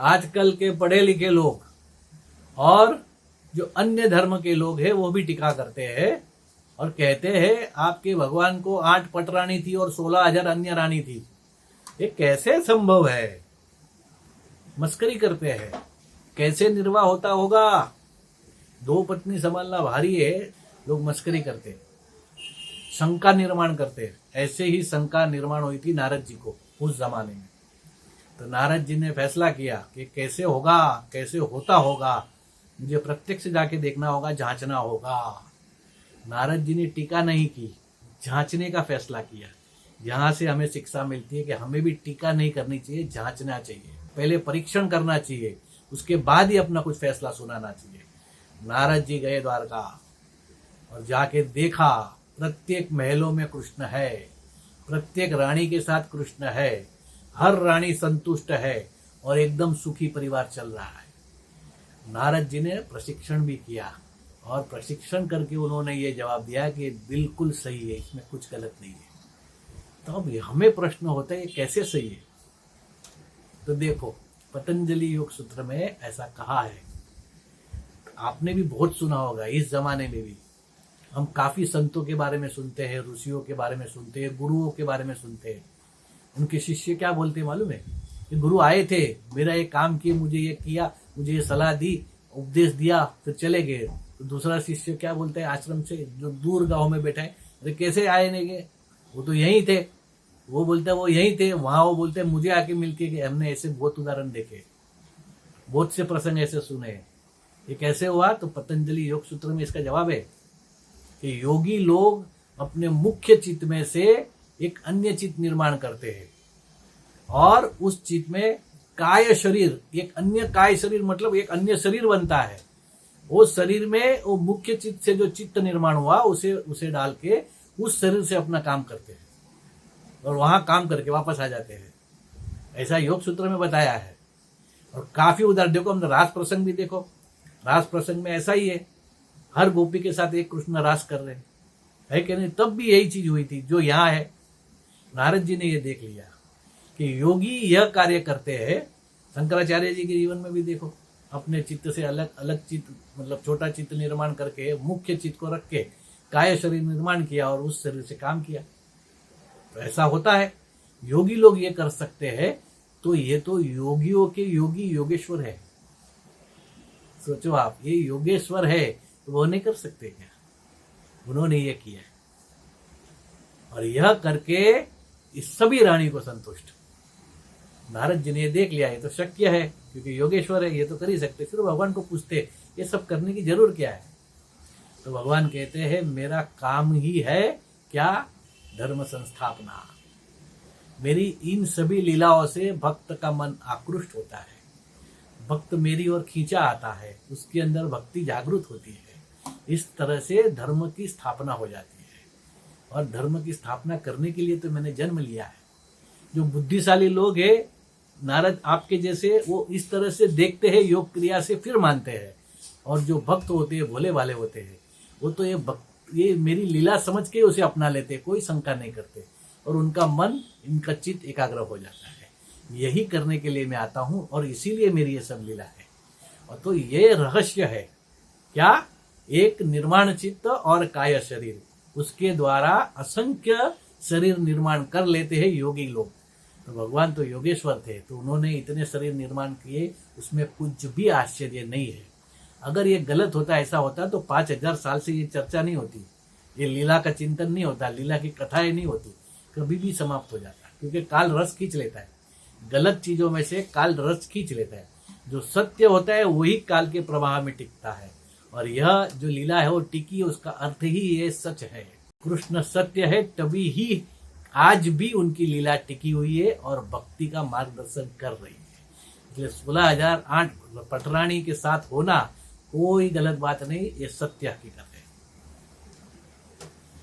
आजकल के पढ़े लिखे लोग और जो अन्य धर्म के लोग हैं वो भी टीका करते हैं और कहते हैं आपके भगवान को 8 पटरानी थी और 16,000 अन्य रानी थी। ये कैसे संभव है? मस्करी करते हैं। कैसे निर्वाह होता होगा? 2 पत्नी संभालना भारी है। लोग मस्करी करते, शंका निर्माण करते। ऐसे ही शंका निर्माण हुई थी नारद जी को उस जमाने में। तो नारद जी ने फैसला किया कि कैसे होगा, कैसे होता होगा, मुझे प्रत्यक्ष जाके देखना होगा, जांचना होगा। नारद जी ने टीका नहीं की, जांचने का फैसला किया। यहां से हमें शिक्षा मिलती है कि हमें भी टीका नहीं करनी चाहिए, जांचना चाहिए। पहले परीक्षण करना चाहिए, उसके बाद ही अपना कुछ फैसला सुनाना चाहिए। नारद जी गए द्वारका और जाके देखा प्रत्येक महलों में कृष्ण है, प्रत्येक रानी के साथ कृष्ण है, हर रानी संतुष्ट है और एकदम सुखी परिवार चल रहा है। नारद जी ने प्रशिक्षण भी किया और प्रशिक्षण करके उन्होंने ये जवाब दिया कि बिल्कुल सही है, इसमें कुछ गलत नहीं है। तो अब हमें प्रश्न होता है ये कैसे सही है? तो देखो, पतंजलि योग सूत्र में ऐसा कहा है। आपने भी बहुत सुना होगा, इस जमाने में भी हम काफी संतों के बारे में सुनते हैं, ऋषियों के बारे में सुनते हैं, गुरुओं के बारे में सुनते हैं। उनके शिष्य क्या बोलते हैं मालूम है? कि गुरु आए थे, मेरा ये काम किए, मुझे ये किया, मुझे ये सलाह दी, उपदेश दिया, फिर चले गए। तो दूसरा शिष्य क्या बोलते हैं आश्रम से, जो दूर गांव में बैठा है, अरे कैसे आए नहीं गए, वो तो यहीं थे। वो बोलते हैं वो यहीं थे, वहां वो बोलते हैं मुझे आके मिलके कि हमने ऐसे बहुत उदाहरण देखे, बहुत से प्रसंग ऐसे सुने। ये कैसे हुआ? तो पतंजलि योग सूत्र में इसका जवाब है कि योगी लोग अपने मुख्य चित्त में से एक अन्य चित्त निर्माण करते हैं और उस चित्त में काय शरीर, एक अन्य काय शरीर मतलब एक अन्य शरीर बनता है। वो शरीर में वो मुख्य चित्त से जो चित्त निर्माण हुआ उसे डाल के उस शरीर से अपना काम करते हैं और वहां काम करके वापस आ जाते हैं। ऐसा योग सूत्र में बताया है। और काफी उदाहरण देखो, हमने रास प्रसंग भी देखो, रास प्रसंग में ऐसा ही है। हर गोपी के साथ एक कृष्ण रास कर रहे है कि नहीं? तब भी यही चीज हुई थी जो यहाँ है। नारद जी ने ये देख लिया कि योगी यह कार्य करते हैं। शंकराचार्य जी के जीवन में भी देखो, अपने चित्त से अलग अलग चित्त मतलब छोटा चित्त निर्माण करके मुख्य चित्त को रख के काय शरीर निर्माण किया और उस शरीर से काम किया। तो ऐसा होता है, योगी लोग ये कर सकते हैं। तो ये तो योगियों के योगी योगेश्वर है। सोचो आप, ये योगेश्वर है तो वो नहीं कर सकते क्या? उन्होंने ये किया और यह करके इस सभी रानी को संतुष्ट। नारद जी ने देख लिया, ये तो शक्य है क्योंकि योगेश्वर है, ये तो कर ही सकते। फिर भगवान को पूछते ये सब करने की जरूर क्या है? तो भगवान कहते हैं मेरा काम ही है क्या? धर्म संस्थापना। मेरी इन सभी लीलाओं से भक्त का मन आकृष्ट होता है, भक्त मेरी ओर खींचा आता है, उसके अंदर भक्ति जागृत होती है। इस तरह से धर्म की स्थापना हो जाती है। और धर्म की स्थापना करने के लिए तो मैंने जन्म लिया है। जो बुद्धिशाली लोग हैं, नारद आपके जैसे, वो इस तरह से देखते हैं योग क्रिया से फिर मानते हैं। और जो भक्त होते हैं, भोले वाले होते हैं, वो तो ये मेरी लीला समझ के उसे अपना लेते, कोई शंका नहीं करते और उनका मन, इनका चित्त एकाग्र हो जाता है। यही करने के लिए मैं आता हूं और इसीलिए मेरी ये सब लीला है। और तो ये रहस्य है क्या? एक निर्माण चित्त और काय शरीर, उसके द्वारा असंख्य शरीर निर्माण कर लेते हैं योगी लोग। तो भगवान तो योगेश्वर थे, तो उन्होंने इतने शरीर निर्माण किए, उसमें कुछ भी आश्चर्य नहीं है। अगर ये गलत होता, ऐसा होता तो 5,000 साल से ये चर्चा नहीं होती, ये लीला का चिंतन नहीं होता, लीला की कथाएं नहीं होती, कभी भी समाप्त हो जाता। क्योंकि काल रस खींच लेता है, गलत चीजों में से काल रस खींच लेता है। जो सत्य होता है वही काल के प्रवाह में टिकता है और यह जो लीला है वो टिकी है, उसका अर्थ ही ये सच है। कृष्ण सत्य है, तभी ही आज भी उनकी लीला टिकी हुई है और भक्ति का मार्गदर्शन कर रही है। इसलिए 16,008 पटरानी के साथ होना कोई गलत बात नहीं, ये सत्य हकीकत है।